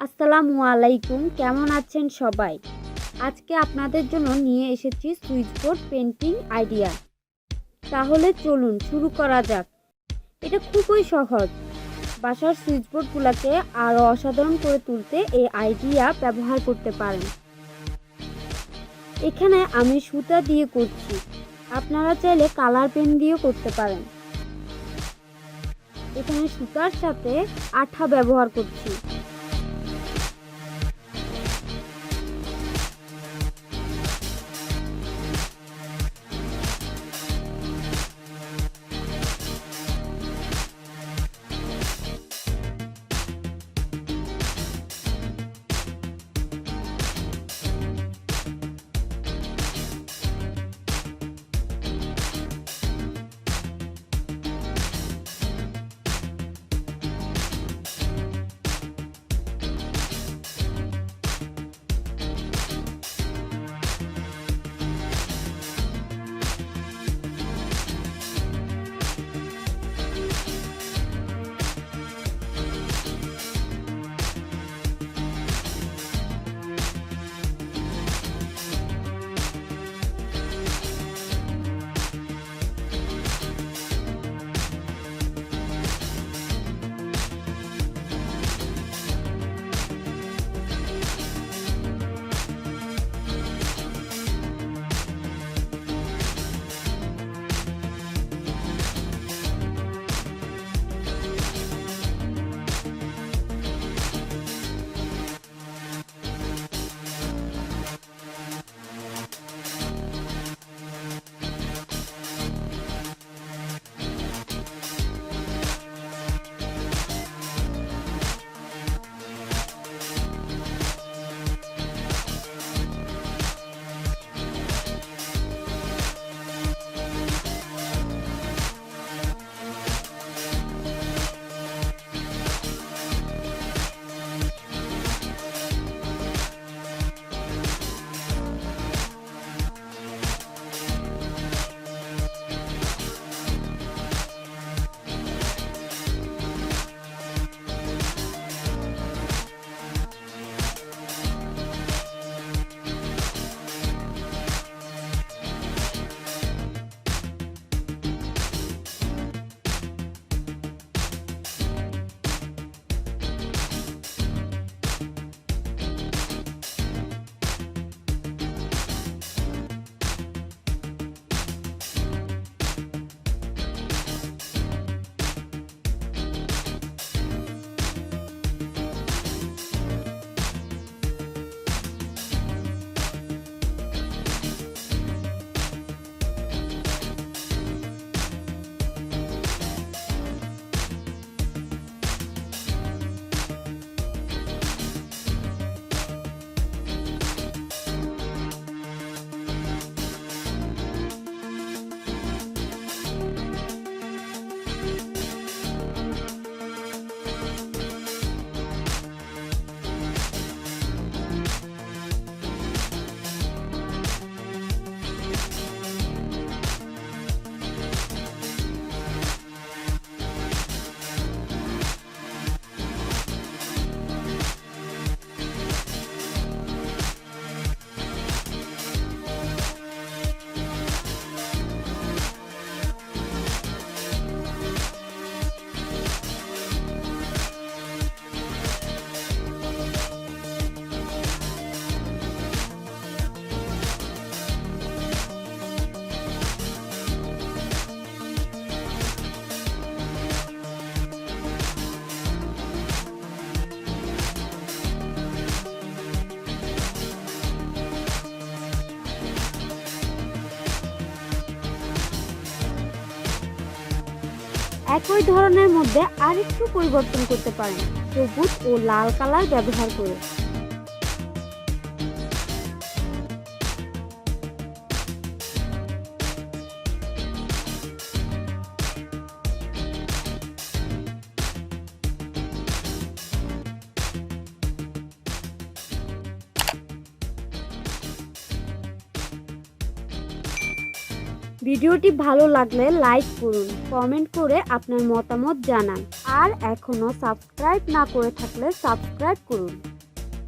আসসালামু আলাইকুম, কেমন আছেন সবাই? আজকে আপনাদের জন্য নিয়ে এসেছি সুইচবোর্ড পেন্টিং আইডিয়া। তাহলে চলুন শুরু করা যাক। এটা খুবই সহজ। বাসার সুইচবোর্ডগুলোকে আরও অসাধারণ করে তুলতে এই আইডিয়া ব্যবহার করতে পারেন। এখানে আমি সুতা দিয়ে করছি, আপনারা চাইলে কালার পেন দিয়েও করতে পারেন। এখানে সুতার সাথে আঠা ব্যবহার করছি। একই ধরনের মধ্যে আরেকটু পরিবর্তন করতে পারেন, সবুজ ও লাল কালার ব্যবহার করে। ভিডিওটি ভালো লাগলে লাইক করুন, কমেন্ট করে আপনার মতামত জানান, আর এখনো সাবস্ক্রাইব না করে থাকলে সাবস্ক্রাইব করুন।